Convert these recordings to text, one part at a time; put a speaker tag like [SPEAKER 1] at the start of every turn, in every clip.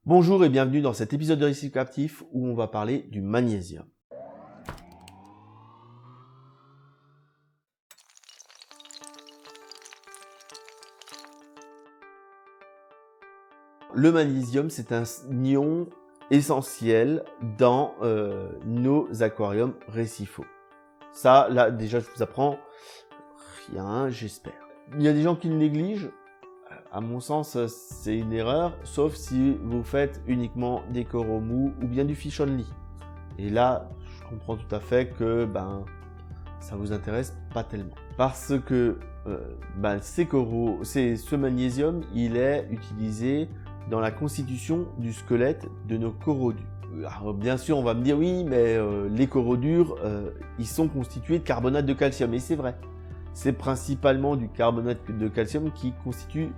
[SPEAKER 1] Bonjour et bienvenue dans cet épisode de Récit Captif où on va parler du magnésium. Le magnésium, c'est un ion essentiel dans nos aquariums récifaux. Ça, là, déjà, je vous apprends rien, j'espère. Il y a des gens qui le négligent. À mon sens, c'est une erreur, sauf si vous faites uniquement des coraux mous ou bien du fish only. Et là, je comprends tout à fait que ça vous intéresse pas tellement. Parce que ces coraux, ce magnésium, il est utilisé dans la constitution du squelette de nos coraux durs. Alors, bien sûr, on va me dire oui, mais les coraux durs, ils sont constitués de carbonate de calcium. Et c'est vrai. C'est principalement du carbonate de calcium qui constitue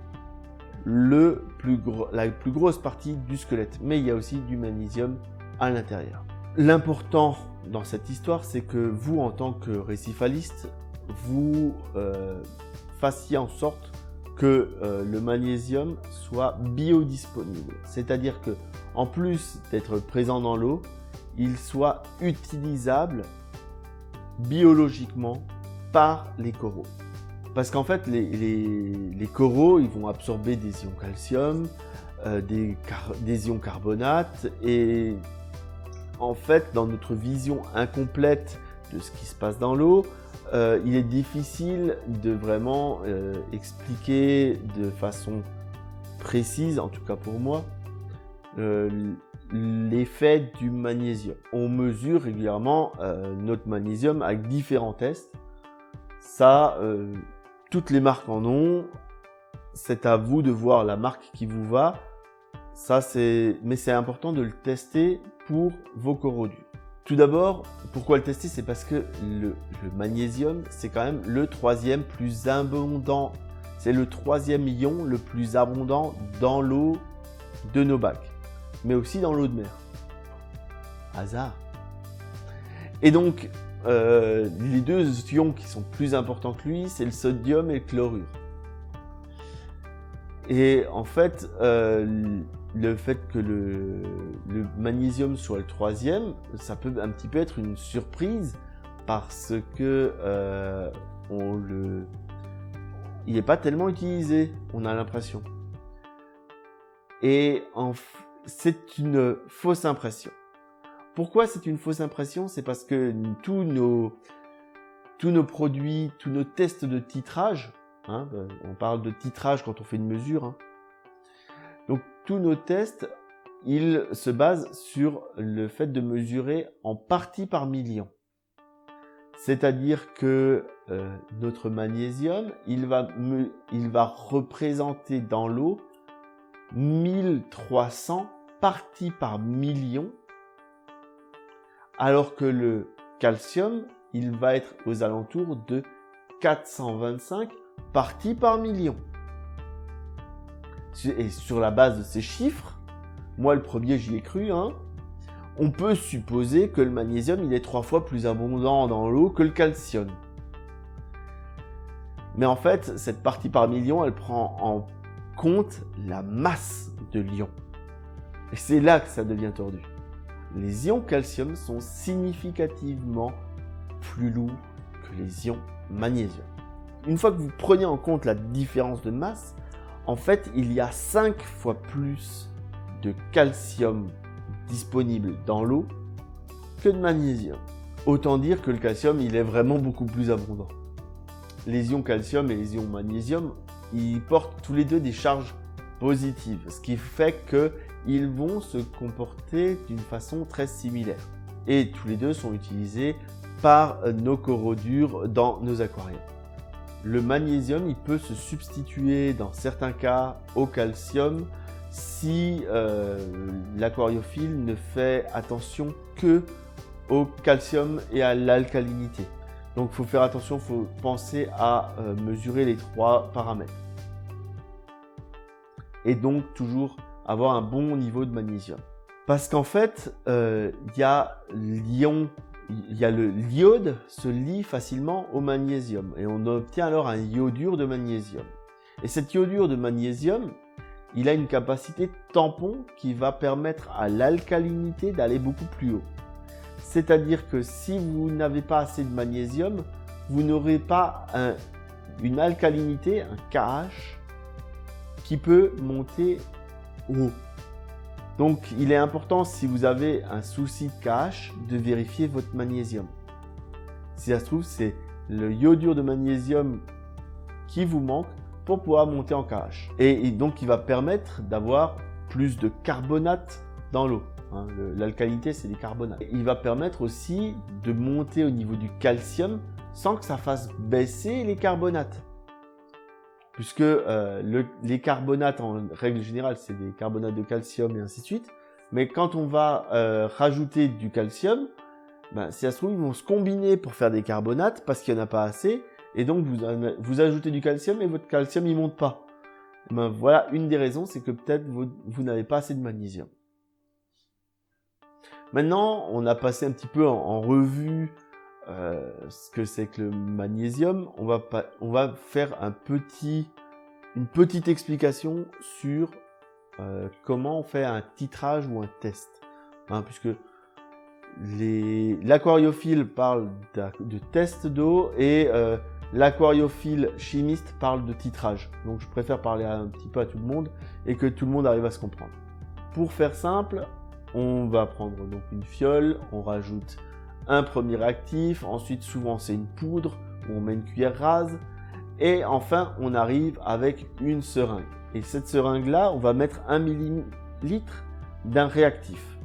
[SPEAKER 1] la plus grosse partie du squelette. Mais il y a aussi du magnésium à l'intérieur. L'important dans cette histoire, c'est que vous, en tant que récifaliste, vous fassiez en sorte que le magnésium soit biodisponible. C'est-à-dire que, en plus d'être présent dans l'eau, il soit utilisable biologiquement par les coraux. Parce qu'en fait, les coraux, ils vont absorber des ions calcium, des ions carbonate, et en fait, dans notre vision incomplète de ce qui se passe dans l'eau, il est difficile de vraiment expliquer de façon précise, en tout cas pour moi, l'effet du magnésium. On mesure régulièrement notre magnésium avec différents tests. Ça, toutes les marques en ont. C'est à vous de voir la marque qui vous va. Mais c'est important de le tester pour vos coraux durs. Tout d'abord, pourquoi le tester? C'est parce que le magnésium, c'est quand même le troisième plus abondant. C'est le troisième ion le plus abondant dans l'eau de nos bacs, mais aussi dans l'eau de mer. Hasard. Et donc, les deux ions qui sont plus importants que lui, c'est le sodium et le chlorure. Et en fait, le fait que le magnésium soit le troisième, ça peut un petit peu être une surprise parce que il n'est pas tellement utilisé, on a l'impression. Et c'est une fausse impression. Pourquoi c'est une fausse impression? C'est parce que tous nos produits, tous nos tests de titrage, on parle de titrage quand on fait une mesure, donc tous nos tests, ils se basent sur le fait de mesurer en parties par million. C'est-à-dire que notre magnésium, il va représenter dans l'eau 1300 parties par million, alors que le calcium, il va être aux alentours de 425 parties par million. Et sur la base de ces chiffres, moi le premier j'y ai cru, on peut supposer que le magnésium il est 3 fois plus abondant dans l'eau que le calcium. Mais en fait, cette partie par million, elle prend en compte la masse de l'ion. Et c'est là que ça devient tordu. Les ions calcium sont significativement plus lourds que les ions magnésium. Une fois que vous prenez en compte la différence de masse, en fait, il y a 5 fois plus de calcium disponible dans l'eau que de magnésium. Autant dire que le calcium, il est vraiment beaucoup plus abondant. Les ions calcium et les ions magnésium, ils portent tous les deux des charges positives, ce qui fait qu'ils vont se comporter d'une façon très similaire. Et tous les deux sont utilisés par nos coraux durs dans nos aquariums. Le magnésium, il peut se substituer dans certains cas au calcium si l'aquariophile ne fait attention que au calcium et à l'alcalinité. Donc il faut faire attention, il faut penser à mesurer les 3 paramètres. Et donc toujours avoir un bon niveau de magnésium. Parce qu'en fait, il y a le l'iode se lie facilement au magnésium et on obtient alors un iodure de magnésium. Et cet iodure de magnésium, il a une capacité tampon qui va permettre à l'alcalinité d'aller beaucoup plus haut. C'est-à-dire que si vous n'avez pas assez de magnésium, vous n'aurez pas une alcalinité, un KH, qui peut monter haut. Donc, il est important, si vous avez un souci de KH, de vérifier votre magnésium. Si ça se trouve, c'est le iodure de magnésium qui vous manque pour pouvoir monter en KH. Et donc, il va permettre d'avoir plus de carbonate dans l'eau. Hein, l'alcalinité, c'est des carbonates. Il va permettre aussi de monter au niveau du calcium sans que ça fasse baisser les carbonates. Puisque les carbonates, en règle générale, c'est des carbonates de calcium et ainsi de suite. Mais quand on va rajouter du calcium, si ça se trouve, ils vont se combiner pour faire des carbonates parce qu'il n'y en a pas assez. Et donc, vous ajoutez du calcium et votre calcium, il ne monte pas. Voilà une des raisons, c'est que peut-être vous n'avez pas assez de magnésium. Maintenant, on a passé un petit peu en revue ce que c'est que le magnésium. On va faire une petite explication sur comment on fait un titrage ou un test. Hein, puisque l'aquariophile parle de test d'eau et l'aquariophile chimiste parle de titrage. Donc je préfère parler un petit peu à tout le monde et que tout le monde arrive à se comprendre. Pour faire simple, on va prendre donc une fiole, on rajoute un premier réactif, ensuite souvent c'est une poudre où on met une cuillère rase et enfin on arrive avec une seringue. Et cette seringue là, on va mettre 1 millilitre d'un réactif.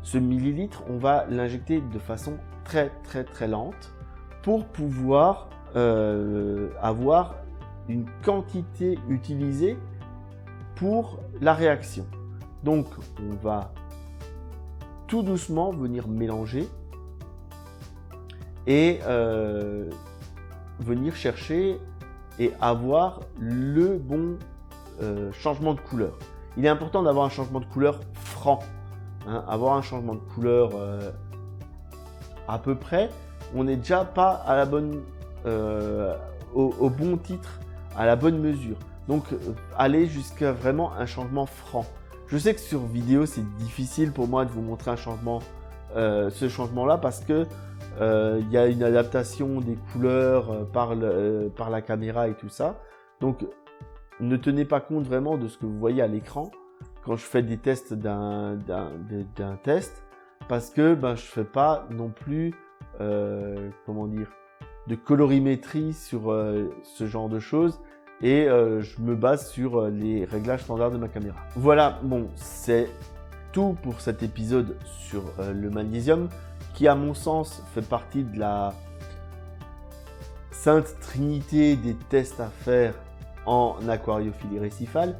[SPEAKER 1] Ce millilitre, on va l'injecter de façon très lente pour pouvoir avoir une quantité utilisée pour la réaction. Donc on va tout doucement venir mélanger et venir chercher et avoir le bon changement de couleur. Il est important d'avoir un changement de couleur franc. Hein, avoir un changement de couleur à peu près, on n'est déjà pas à la bonne, au bon titre, à la bonne mesure. Donc aller jusqu'à vraiment un changement franc. Je sais que sur vidéo c'est difficile pour moi de vous montrer un changement, ce changement-là parce que il y a une adaptation des couleurs par la caméra et tout ça. Donc ne tenez pas compte vraiment de ce que vous voyez à l'écran quand je fais des tests d'un test, parce que je fais pas non plus comment dire, de colorimétrie sur ce genre de choses et je me base sur les réglages standards de ma caméra. Voilà, bon, c'est tout pour cet épisode sur le magnésium qui à mon sens fait partie de la sainte trinité des tests à faire en aquariophilie récifale,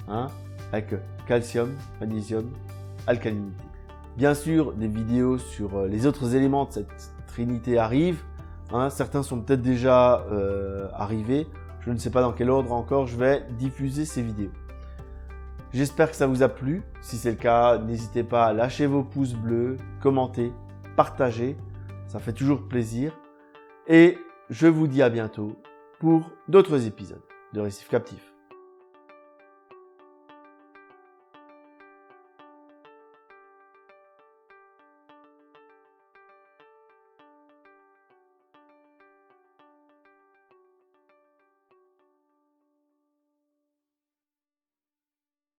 [SPEAKER 1] hein, avec calcium, magnésium, alcalinité. Bien sûr, des vidéos sur les autres éléments de cette trinité arrivent. Hein, certains sont peut-être déjà arrivés. Je ne sais pas dans quel ordre encore je vais diffuser ces vidéos. J'espère que ça vous a plu. Si c'est le cas, n'hésitez pas à lâcher vos pouces bleus, commenter, partager. Ça fait toujours plaisir. Et je vous dis à bientôt pour d'autres épisodes de Récif Captif.